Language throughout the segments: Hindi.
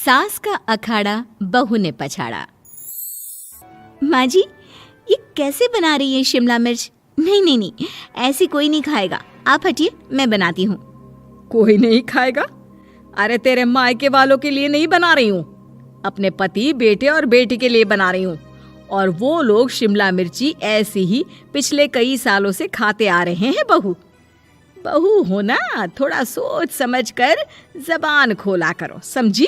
सास का अखाड़ा बहू ने पछाड़ा। माँ जी, ये कैसे बना रही है शिमला मिर्च? नहीं नहीं नहीं, ऐसी कोई नहीं खाएगा। आप हटिए, मैं बनाती हूँ। कोई नहीं खाएगा? अरे तेरे मायके वालों के लिए नहीं बना रही हूँ, अपने पति, बेटे और बेटी के लिए बना रही हूँ। और वो लोग शिमला मिर्ची ऐसी ही पिछले कई सालों से खाते आ रहे हैं। बहू बहू हो ना, थोड़ा सोच समझ कर जबान खोला करो, समझी?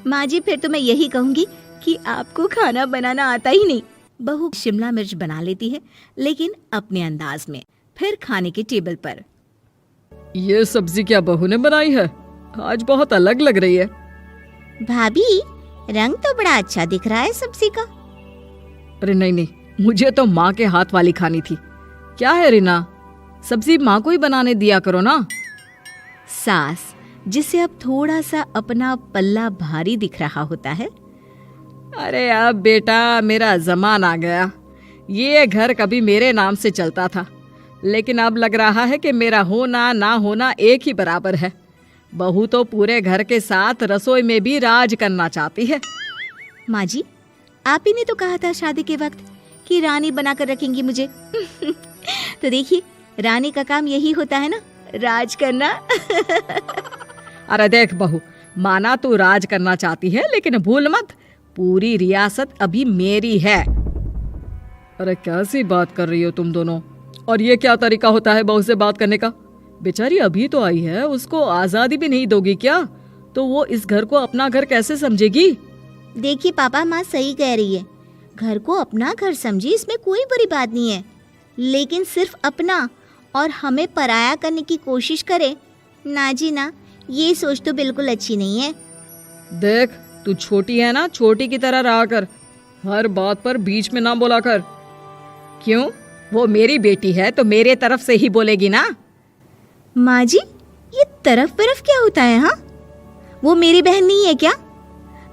माँ जी, फिर तो मैं यही कहूँगी कि आपको खाना बनाना आता ही नहीं। बहू शिमला मिर्च बना लेती है, लेकिन अपने अंदाज में। फिर खाने के टेबल पर, ये सब्जी क्या बहू ने बनाई है? आज बहुत अलग लग रही है। भाभी, रंग तो बड़ा अच्छा दिख रहा है सब्जी का। अरे नहीं नहीं, मुझे तो माँ के हाथ वाली खानी थी। क्या है रीना, सब्जी माँ को ही बनाने दिया करो ना। सास, जिसे अब थोड़ा सा अपना पल्ला भारी दिख रहा होता है। अरे अब बेटा मेरा जमाना आ गया। ये घर कभी मेरे नाम से चलता था, लेकिन अब लग रहा है कि मेरा होना ना होना एक ही बराबर है। बहू तो पूरे घर के साथ रसोई में भी राज करना चाहती है। माँ जी, आप ही ने तो कहा था शादी के वक्त कि रानी बनाकर रखेंगी मुझे। तो देखिए, रानी का काम यही होता है ना, राज करना। अरे देख बहू, माना तू राज करना चाहती है, लेकिन भूल मत, पूरी रियासत अभी मेरी है। अरे कैसी बात कर रही हो तुम दोनों? और ये क्या तरीका होता है बहू से बात करने का? बेचारी अभी तो आई है, उसको आजादी भी नहीं दोगी क्या? तो वो इस घर को अपना घर कैसे समझेगी? देखिए पापा, माँ सही कह रही है। घर को अपना घर समझी, इसमें कोई बुरी बात नहीं है। लेकिन सिर्फ अपना और हमें पराया करने की कोशिश करे ना जी ना, ये सोच तो बिल्कुल अच्छी नहीं है। देख, तू छोटी है ना, छोटी की तरह रहा कर। हर बात पर बीच में ना बोला कर। क्यों? वो मेरी बेटी है तो मेरे तरफ से ही बोलेगी ना। माँ जी, ये तरफ क्या होता है? हाँ, वो मेरी बहन नहीं है क्या?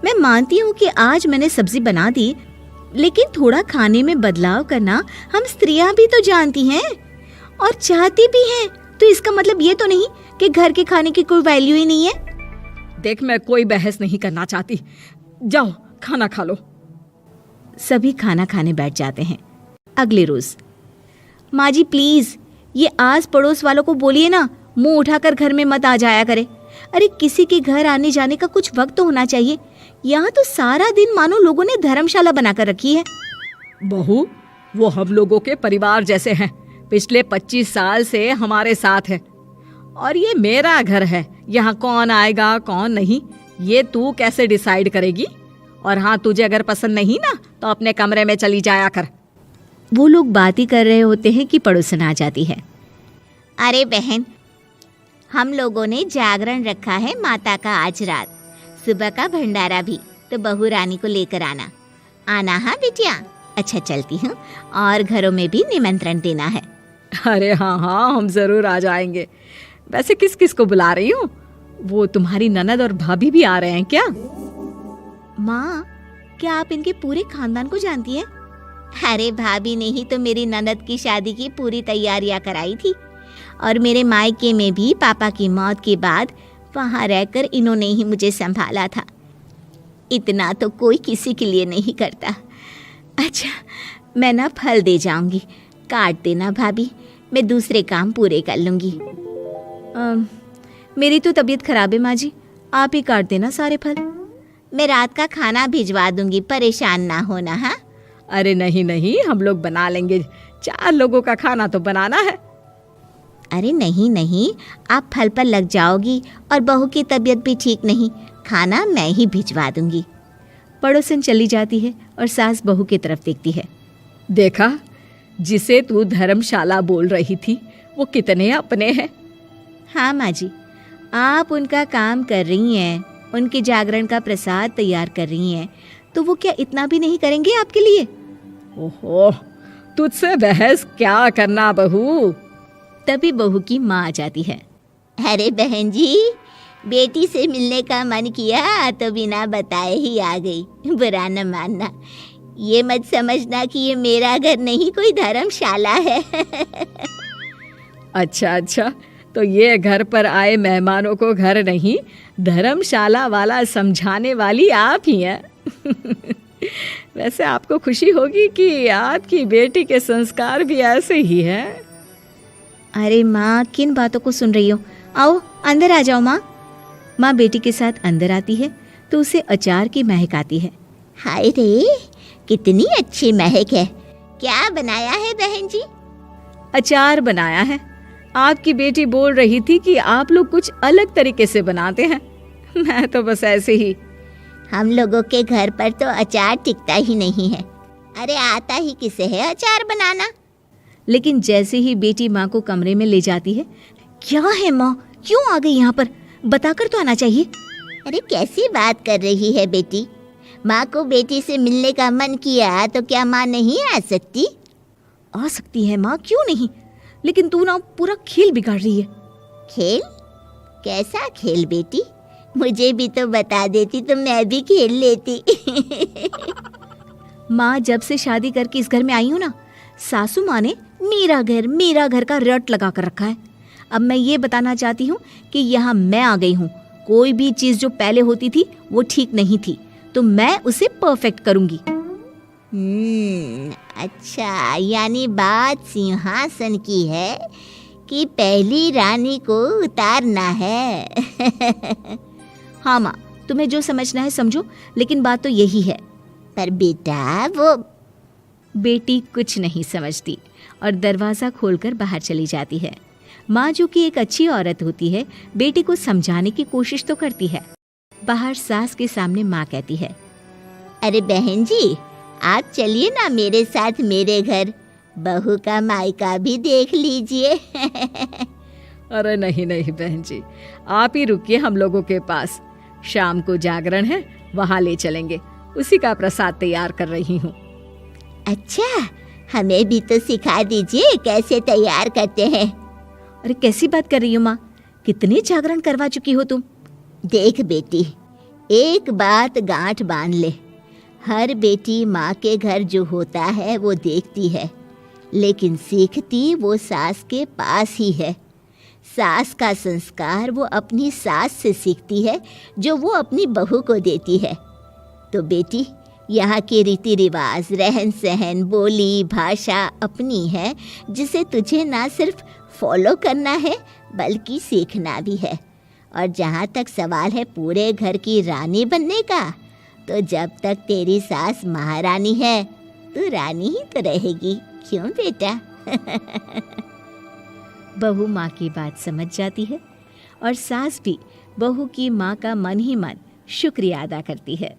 मैं मानती हूँ कि आज मैंने सब्जी बना दी, लेकिन थोड़ा खाने में बदलाव करना हम स्त्रियां भी तो जानती हैं और चाहती भी हैं। तो इसका मतलब ये तो नहीं कि घर के खाने की कोई वैल्यू ही नहीं है। देख, मैं कोई बहस नहीं करना चाहती, जाओ खाना खा लो। सभी खाना खाने बैठ जाते हैं। अगले रोज, माँ जी प्लीज, ये आस पड़ोस वालों को बोलिए ना, मुंह उठाकर घर में मत आ जाया करे। अरे किसी के घर आने जाने का कुछ वक्त तो होना चाहिए। यहाँ तो सारा दिन मानो लोगों ने धर्मशाला बनाकर रखी है। बहू, वो हम लोगों के परिवार जैसे हैं, पिछले 25 साल से हमारे साथ है। और ये मेरा घर है, यहाँ कौन आएगा कौन नहीं ये तू कैसे डिसाइड करेगी? और हाँ, तुझे अगर पसंद नहीं ना तो अपने कमरे में चली जाया कर। वो लोग बात ही कर रहे होते हैं कि पड़ोसन आ जाती है। अरे बहन, हम लोगों ने जागरण रखा है माता का आज रात, सुबह का भंडारा भी, तो बहू रानी को लेकर आना। आना हाँ बिटिया? अच्छा चलती हूँ, और घरों में भी निमंत्रण देना है। अरे हाँ हाँ, हम जरूर आ जाएंगे। वैसे किस किस को बुला रही हूँ? वो तुम्हारी ननद और भाभी भी आ रहे हैं क्या? माँ, क्या आप इनके पूरे खानदान को जानती हैं? अरे भाभी ने ही तो मेरी ननद की शादी की पूरी तैयारियां कराई थी, और मेरे मायके में भी पापा की मौत के बाद वहाँ रहकर इन्होंने ही मुझे संभाला था। इतना तो कोई किसी के लिए नहीं करता। अच्छा, मैं ना फल दे जाऊंगी, काट देना भाभी, मैं दूसरे काम पूरे कर लूंगी। मेरी तो तबीयत खराब है माँ जी, आप ही काट देना सारे फल। मैं रात का खाना भिजवा दूंगी, परेशान ना होना। हाँ? अरे नहीं नहीं, हम लोग बना लेंगे, 4 लोगों का खाना तो बनाना है। अरे नहीं नहीं, आप फल पर लग जाओगी, और बहू की तबीयत भी ठीक नहीं, खाना मैं ही भिजवा दूंगी। पड़ोसन चली जाती है और सास बहू की तरफ देखती है। देखा, जिसे तू धर्मशाला बोल रही थी वो कितने अपने हैं। हाँ माँ जी, आप उनका काम कर रही हैं, उनके जागरण का प्रसाद तैयार कर रही हैं, तो वो क्या इतना भी नहीं करेंगे आपके लिए? ओहो, तुझसे बहस क्या करना बहू। तभी बहू की माँ आ जाती है। अरे बहन जी, बेटी से मिलने का मन किया तो बिना बताए ही आ गई, बुरा न मानना। ये मत समझना कि ये मेरा घर नहीं, कोई धर्मशाला है। अच्छा अच्छा, तो ये घर पर आए मेहमानों को घर नहीं धर्मशाला वाला समझाने वाली आप ही हैं। वैसे आपको खुशी होगी कि आपकी बेटी के संस्कार भी ऐसे ही हैं। अरे माँ, किन बातों को सुन रही हो? आओ अंदर आ जाओ माँ। माँ बेटी के साथ अंदर आती है तो उसे अचार की महक आती है। हाय रे, कितनी अच्छी महक है। क्या बनाया है बहन जी? अचार बनाया है। आपकी बेटी बोल रही थी कि आप लोग कुछ अलग तरीके से बनाते हैं। मैं तो बस ऐसे ही। हम लोगों के घर पर तो अचार टिकता ही नहीं है। अरे आता ही किसे है अचार बनाना? लेकिन जैसे ही बेटी माँ को कमरे में ले जाती है, क्या है माँ, क्यों आ गई यहाँ पर? बताकर तो आना चाहिए। अरे कैसी बात कर रही है बेटी? माँ को बेटी से मिलने का मन किया तो क्या माँ नहीं आ सकती? आ सकती है माँ, क्यों नहीं, लेकिन तू ना पूरा खेल बिगाड़ रही है। खेल? कैसा खेल बेटी? मुझे भी तो बता देती तो मैं भी खेल लेती। माँ, जब से शादी करके इस घर में आई हूँ ना, सासू माँ ने मेरा घर का रट लगा कर रखा है। अब मैं ये बताना चाहती हूँ कि यहाँ मैं आ गई हूँ। कोई भी चीज़ जो पहले होती थी वो ठीक नहीं थी, तो मैं उसे परफेक्ट करूँगी। अच्छा, यानी बात सिंहासन की है कि पहली रानी को उतारना है। हाँ माँ, तुम्हें जो समझना है समझो, लेकिन बात तो यही है। पर बेटा वो... बेटी कुछ नहीं समझती और दरवाज़ा खोलकर बाहर चली जाती है। माँ, जो कि एक अच्छी औरत होती है, बेटी को समझाने की कोशिश तो करती है। बाहर सास के सामने माँ कहती है, अरे बहन जी, आप चलिए ना मेरे साथ मेरे घर, बहू का मायका भी देख लीजिए। अरे नहीं नहीं बहन जी, आप ही रुकिए हम लोगों के पास। शाम को जागरण है, वहाँ ले चलेंगे। उसी का प्रसाद तैयार कर रही हूँ। अच्छा, हमें भी तो सिखा दीजिए कैसे तैयार करते हैं। अरे कैसी बात कर रही हो माँ, कितने जागरण करवा चुकी हो तुम? देख बेटी, एक बात गांठ बांध ले, हर बेटी माँ के घर जो होता है वो देखती है, लेकिन सीखती वो सास के पास ही है। सास का संस्कार वो अपनी सास से सीखती है, जो वो अपनी बहू को देती है। तो बेटी, यहाँ के रीति रिवाज, रहन सहन, बोली भाषा अपनी है, जिसे तुझे ना सिर्फ फॉलो करना है बल्कि सीखना भी है। और जहाँ तक सवाल है पूरे घर की रानी बनने का, तो जब तक तेरी सास महारानी है, तू रानी ही तो रहेगी। क्यों बेटा? बहू माँ की बात समझ जाती है और सास भी बहू की माँ का मन ही मन शुक्रिया अदा करती है।